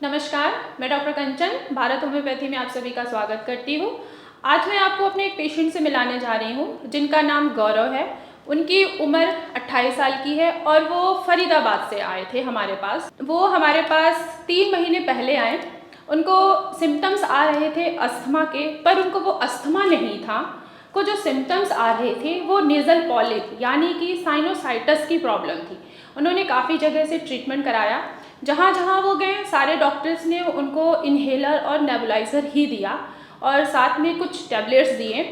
नमस्कार, मैं डॉक्टर कंचन भारत होम्योपैथी में आप सभी का स्वागत करती हूँ। आज मैं आपको अपने एक पेशेंट से मिलाने जा रही हूँ जिनका नाम गौरव है। उनकी उम्र 28 साल की है और वो फरीदाबाद से आए थे हमारे पास। वो हमारे पास 3 महीने पहले आए। उनको सिम्टम्स आ रहे थे अस्थमा के, पर उनको वो अस्थमा नहीं था। को जो सिम्टम्स आ रहे थे वो नेज़ल पॉलिप यानी कि साइनोसाइटिस की प्रॉब्लम थी। उन्होंने काफ़ी जगह से ट्रीटमेंट कराया। जहाँ जहाँ वो गए सारे डॉक्टर्स ने उनको इन्हेलर और नेबुलाइज़र ही दिया और साथ में कुछ टैबलेट्स दिए।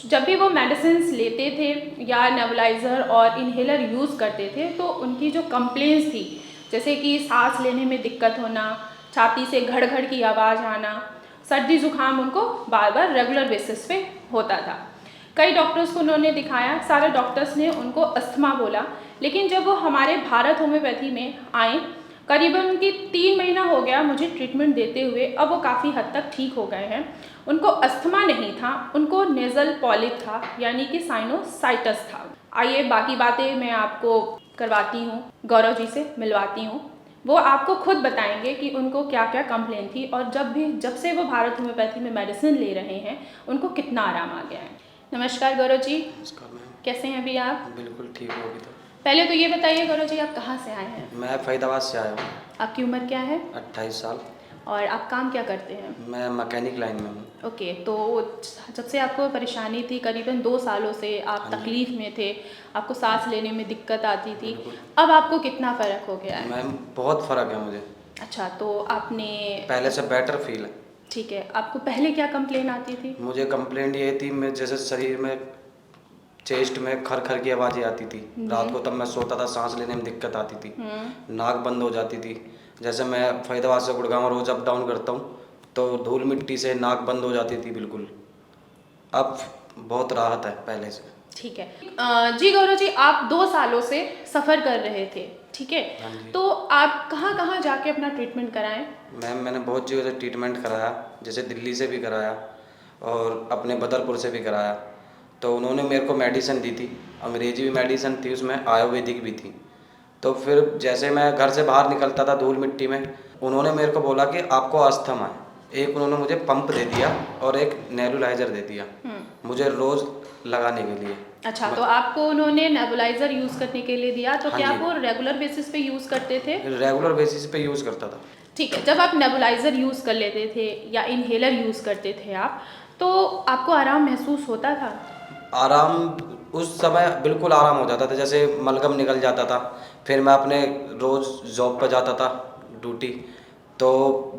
जब भी वो मेडिसिन्स लेते थे या नेबुलाइज़र और इन्हेलर यूज़ करते थे तो उनकी जो कंप्लेंट्स थी, जैसे कि सांस लेने में दिक्कत होना, छाती से घड़ घड़ की आवाज़ आना, सर्दी ज़ुकाम उनको बार बार रेगुलर बेसिस पे होता था। कई डॉक्टर्स को उन्होंने दिखाया, सारे डॉक्टर्स ने उनको अस्थमा बोला। लेकिन जब वो हमारे भारत होम्योपैथी में आए, करीबन उनकी 3 महीना हो गया मुझे ट्रीटमेंट देते हुए, अब वो काफ़ी हद तक ठीक हो गए हैं। उनको अस्थमा नहीं था, उनको नेज़ल पॉलिप था यानी कि साइनोसाइटिस था। आइए बाकी बातें मैं आपको करवाती हूँ, गौरव जी से मिलवाती हूँ। वो आपको खुद बताएंगे कि उनको क्या क्या कंप्लेन थी और जब से वो भारत होम्योपैथी में मेडिसिन ले रहे हैं उनको कितना आराम आ गया है। नमस्कार गौरव जी। नमस्कार मैम। कैसे हैं अभी आप? बिल्कुल ठीक हो अभी तो। पहले तो ये बताइए गौरव जी, आप कहाँ से आए हैं? मैं फरीदाबाद से आया हूँ। आपकी उम्र क्या है 28 साल। और आप काम क्या करते हैं? मैं मैकेनिक लाइन में हूँ। ओके, तो जब से आपको परेशानी थी करीबन 2 सालों से आप हाँ जी। तकलीफ़ में थे, आपको सांस लेने में दिक्कत आती थी, बिल्कुल। अब आपको कितना फ़र्क हो गया है? मैम बहुत फ़र्क है मुझे, अच्छा, तो आपने पहले से बेटर फील है। ठीक है, आपको पहले क्या कंप्लेन आती थी? मुझे कंप्लेंट ये थी, मैं जैसे शरीर में चेस्ट में खर खर की आवाज़ें आती थी। रात को तब मैं सोता था, सांस लेने में दिक्कत आती थी, नाक बंद हो जाती थी। जैसे मैं फरीदाबाद से गुड़गांव रोज़ अप डाउन करता हूँ तो धूल मिट्टी से नाक बंद हो जाती थी बिल्कुल। अब बहुत राहत है पहले से। ठीक है। जी गौरव जी, आप 2 सालों से सफ़र कर रहे थे, ठीक है? हाँ जी। तो आप कहाँ-कहाँ जाके अपना ट्रीटमेंट कराएँ? मैम मैंने बहुत जगह से ट्रीटमेंट कराया, जैसे दिल्ली से भी कराया और अपने बदरपुर से भी कराया। तो उन्होंने मेरे को मेडिसिन दी थी, अंग्रेजी भी मेडिसिन थी, उसमें आयुर्वेदिक भी थी। तो फिर जैसे मैं घर से बाहर निकलता था धूल मिट्टी में, उन्होंने मेरे को बोला कि आपको अस्थमा है। एक उन्होंने मुझे पंप दे दिया और एक नेबुलाइज़र दे दिया मुझे रोज़ लगाने के लिए। अच्छा, तो आपको उन्होंने नेबुलाइज़र यूज़ करने के लिए दिया, तो हाँ क्या जी। आप वो रेगुलर बेसिस पे यूज़ करते थे? रेगुलर बेसिस पे यूज़ करता था। ठीक है, जब आप नेबुलाइज़र यूज़ कर लेते थे या इन्हेलर यूज़ करते थे आप, तो आपको आराम महसूस होता था? आराम उस समय बिल्कुल आराम हो जाता था, जैसे मलगम निकल जाता था। फिर मैं अपने रोज़ जॉब पर जाता था ड्यूटी, तो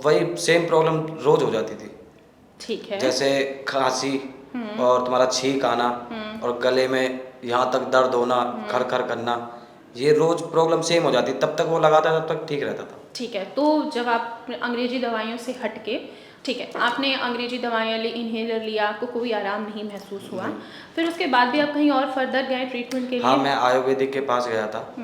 वही सेम प्रॉब्लम रोज़ हो जाती थी। ठीक है। जैसे खांसी और तुम्हारा छींक आना और गले में यहाँ तक दर्द होना, खर खर करना, ये रोज़ प्रॉब्लम सेम हो जाती। तब तक वो लगाता तब तक ठीक रहता था। ठीक है, तो जब आप अंग्रेज़ी दवाइयों से हट के, ठीक है, आपने अंग्रेज़ी दवाइयाँ ली, इन्हेलर लिया, आपको कोई आराम नहीं महसूस हुआ। नहीं। फिर उसके बाद भी आप कहीं और फर्दर गए ट्रीटमेंट के लिए? हाँ, मैं आयुर्वेदिक के पास गया था,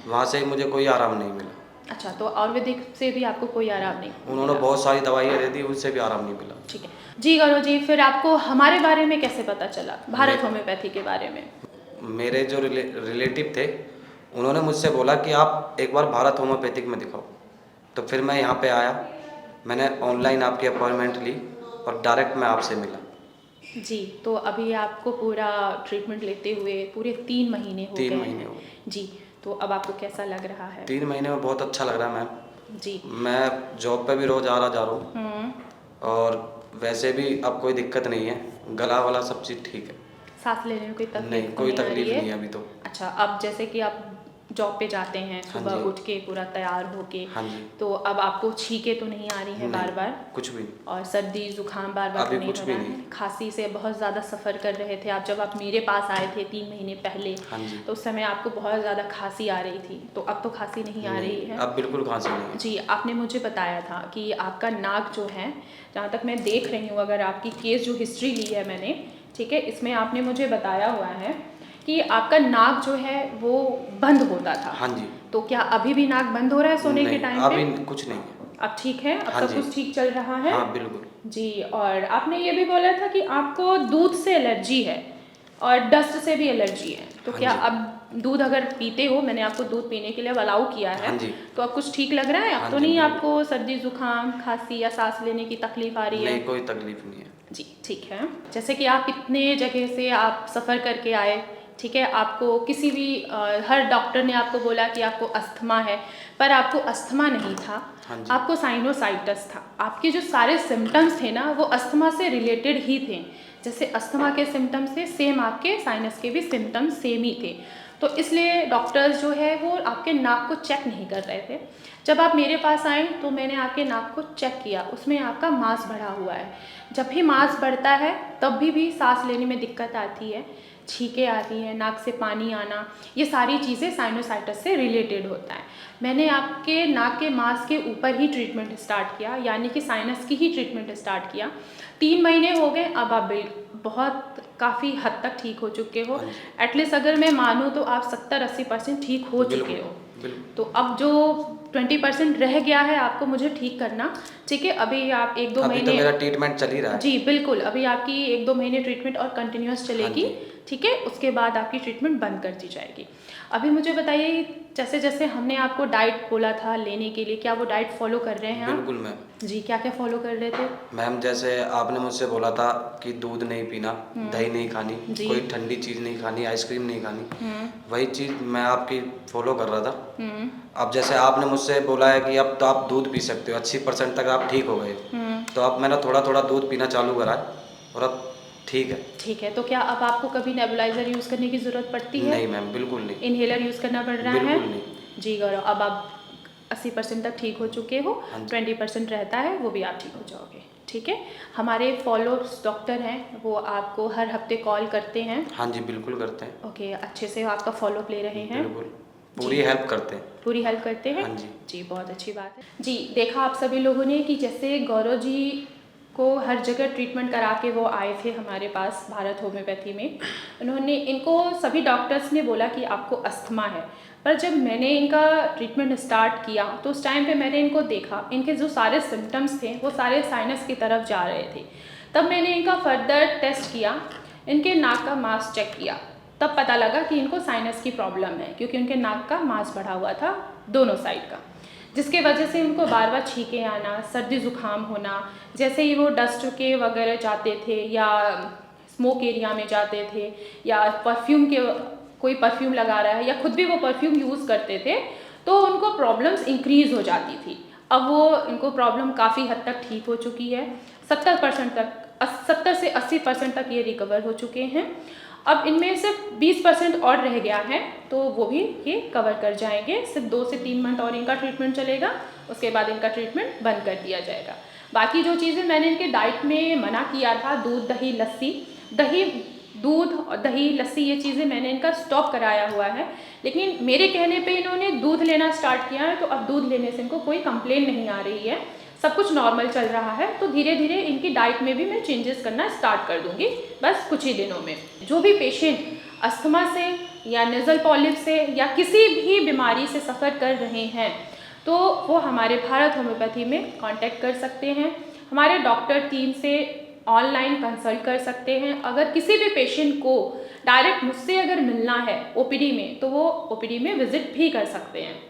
वहाँ से मुझे कोई आराम नहीं मिला। अच्छा, तो आयुर्वेदिक से भी आपको कोई आराम नहीं उन्होंने मिला। बहुत सारी दवाइयाँ दे दी, उससे भी आराम नहीं मिला। ठीक है। जी गौरव जी, फिर आपको हमारे बारे में कैसे पता चला, भारत मैं होम्योपैथी के बारे में? मेरे जो रिलेटिव थे, उन्होंने मुझसे बोला कि आप एक बार भारत होम्योपैथिक में दिखाओ। तो फिर मैं यहाँ पे आया, मैंने ऑनलाइन आपकी अपॉइंटमेंट ली और डायरेक्ट मैं आपसे मिला। जी, तो अभी आपको पूरा ट्रीटमेंट लेते हुए पूरे 3 महीने हो 3 गए महीने हैं। हो गए। जी, तो अब आपको कैसा लग रहा है? 3 महीने में बहुत अच्छा लग रहा है मैम। जी। मैं जॉब पे भी रोज़ आ रहा जा रहा हूँ और वैसे भी अब कोई दिक्कत नहीं है, गला वाला सब चीज़ ठीक है। सांस लेने में कोई तकलीफ नहीं, तो कोई नहीं आ रही तकलीफ है? नहीं है अभी तो। अच्छा, अब जैसे कि आप जॉब पे जाते हैं हाँ सुबह जी। उठ के पूरा तैयार होके, हाँ जी। तो अब आपको छींकें तो नहीं आ रही हैं नहीं, बार-बार? कुछ भी और सर्दी जुकाम बार-बार तो अभी नहीं कुछ हो भी रहा नहीं। है? खांसी से बहुत ज़्यादा सफ़र कर रहे थे आप, जब आप मेरे पास आए थे 3 महीने पहले, हाँ जी। तो उस समय आपको बहुत ज़्यादा खांसी आ रही थी, तो अब तो खांसी नहीं आ रही नहीं, है? अब बिल्कुल खाँसी नहीं है। जी, आपने मुझे बताया था कि आपका नाक जो है, जहाँ तक मैं देख रही हूँ, अगर आपकी केस जो हिस्ट्री ली है मैंने, ठीक है, इसमें आपने मुझे बताया हुआ है कि आपका नाक जो है वो बंद होता था। हाँ जी। तो क्या अभी भी नाक बंद हो रहा है सोने के नहीं, टाइम पे? अभी कुछ नहीं है। अब ठीक है? अब हाँ सब जी। कुछ ठीक चल रहा है? हाँ, बिल्कुल। जी, और आपने ये भी बोला था कि आपको दूध से एलर्जी है और डस्ट से भी एलर्जी है। तो हाँ क्या जी। अब दूध अगर पीते हो, मैंने आपको दूध पीने के लिए अलाउ किया है, हाँ जी। तो अब कुछ ठीक लग रहा है? अब हाँ तो जी, नहीं बिल्कुल। आपको सर्दी जुकाम खांसी या सांस लेने की तकलीफ आ रही है? नहीं, कोई तकलीफ नहीं है। जी ठीक है। जैसे कि आप इतने जगह से आप सफ़र करके आए, ठीक है, आपको किसी भी हर डॉक्टर ने आपको बोला कि आपको अस्थमा है, पर आपको अस्थमा नहीं था, हाँ जी। आपको साइनोसाइटिस था। आपके जो सारे सिम्टम्स थे ना, वो अस्थमा से रिलेटेड ही थे। जैसे अस्थमा के सिम्टम्स थे, सेम आपके साइनस के भी सिम्टम्स सेम ही थे। तो इसलिए डॉक्टर्स जो है वो आपके नाक को चेक नहीं कर रहे थे। जब आप मेरे पास आए तो मैंने आपके नाक को चेक किया, उसमें आपका मांस बढ़ा हुआ है। जब भी मांस बढ़ता है तब भी सांस लेने में दिक्कत आती है, छींकें आती हैं, नाक से पानी आना, ये सारी चीज़ें साइनोसाइटिस से रिलेटेड होता है। मैंने आपके नाक के मांस के ऊपर ही ट्रीटमेंट स्टार्ट किया, यानी कि साइनस की ही ट्रीटमेंट स्टार्ट किया। 3 महीने हो गए, अब आप बहुत काफ़ी हद तक ठीक हो चुके हो। हाँ जी। एटलीस्ट अगर मैं मानूँ तो आप 70-80% ठीक हो चुके बिल्कुल, हो। बिल्कुल। तो अब जो 20% रह गया है आपको मुझे ठीक करना, ठीक है? अभी आप 1-2 अभी तो महीने मेरा ट्रीटमेंट चल ही रहा है। जी, बिल्कुल, अभी आपकी 1-2 महीने ट्रीटमेंट और कंटिन्यूअस हाँ चलेगी, जी। ठीक है? उसके बाद आपकी ट्रीटमेंट बंद कर दी जाएगी। अभी मुझे बताइए, जैसे-जैसे हमने आपको डाइट बोला था लेने के लिए, क्या वो डाइट फ़ॉलो कर रहे हैं आप? बिल्कुल मैम। जी, क्या-क्या फ़ॉलो कर रहे थे? मैम जैसे आपने मुझसे बोला था कि दूध नहीं पीना, दही नहीं खानी, जी। कोई ठंडी चीज़ नहीं खानी, आइसक्रीम नहीं खानी, हुँ, वही चीज़ मैं आपकी फ़ॉलो कर रहा था। हुँ, अब जैसे आपने मुझसे बोला है कि अब तो आप दूध पी सकते हो, 80% तक आप ठीक हो गए। हुँ। तो अब मैंने थोड़ा-थोड़ा दूध पीना चालू करा है और अब ठीक है। ठीक है, तो क्या अब आपको कभी नेबुलाइज़र यूज़ करने की ज़रूरत पड़ती है? नहीं मैम, बिल्कुल नहीं। इन्हेलर यूज़ करना पड़ रहा है? बिल्कुल नहीं। जी गौरव, अब आप 80% तक ठीक हो चुके हो, हाँ जी। 20% रहता है, वो भी आप ठीक हो जाओगे, ठीक है? हमारे फ़ॉलोअर्स डॉक्टर हैं, वो आपको हर हफ्ते कॉल करते हैं, हाँ जी, बिल्कुल करते हैं। ओके, अच्छे से आपका फ़ॉलोअप ले रहे हैं? बिल्कुल, जी। पूरी हेल्प करते हैं। पूरी हेल्प करते हैं? हाँ जी। जी, बहुत अच्छी बात है। जी, देखा आप सभी लोगों ने कि जैसे गौरव जी को हर जगह ट्रीटमेंट करा के वो आए थे हमारे पास भारत होम्योपैथी में। इनको सभी डॉक्टर्स ने बोला कि आपको अस्थमा है, पर जब मैंने इनका ट्रीटमेंट स्टार्ट किया तो उस टाइम पे मैंने इनको देखा, इनके जो सारे सिम्पटम्स थे वो सारे साइनस की तरफ जा रहे थे। तब मैंने इनका फर्दर टेस्ट किया, इनके नाक का मांस चेक किया, तब पता लगा कि इनको साइनस की प्रॉब्लम है, क्योंकि उनके नाक का मांस बढ़ा हुआ था दोनों साइड का, जिसके वजह से उनको बार बार छींकें आना, सर्दी जुकाम होना। जैसे ही वो डस्ट के वगैरह जाते थे या स्मोक एरिया में जाते थे या कोई परफ्यूम लगा रहा है या खुद भी वो परफ्यूम यूज़ करते थे, तो उनको प्रॉब्लम्स इंक्रीज़ हो जाती थी। अब वो इनको प्रॉब्लम काफ़ी हद तक ठीक हो चुकी है, 70 से 80% तक ये रिकवर हो चुके हैं। अब इनमें सिर्फ 20% और रह गया है, तो वो भी ये कवर कर जाएंगे। सिर्फ 2 से 3 मंथ और इनका ट्रीटमेंट चलेगा, उसके बाद इनका ट्रीटमेंट बंद कर दिया जाएगा। बाकी जो चीज़ें मैंने इनके डाइट में मना किया था, दूध और दही लस्सी ये चीज़ें मैंने इनका स्टॉप कराया हुआ है, लेकिन मेरे कहने पे इन्होंने दूध लेना स्टार्ट किया है, तो अब दूध लेने से इनको कोई कंप्लेन नहीं आ रही है, सब कुछ नॉर्मल चल रहा है। तो धीरे धीरे इनकी डाइट में भी मैं चेंजेस करना स्टार्ट कर दूंगी, बस कुछ ही दिनों में। जो भी पेशेंट अस्थमा से या नेज़ल पॉलिप से या किसी भी बीमारी से सफ़र कर रहे हैं, तो वो हमारे भारत होम्योपैथी में कांटेक्ट कर सकते हैं, हमारे डॉक्टर टीम से ऑनलाइन कंसल्ट कर सकते हैं। अगर किसी भी पेशेंट को डायरेक्ट मुझसे अगर मिलना है ओपीडी में, तो वो ओपीडी में विज़िट भी कर सकते हैं।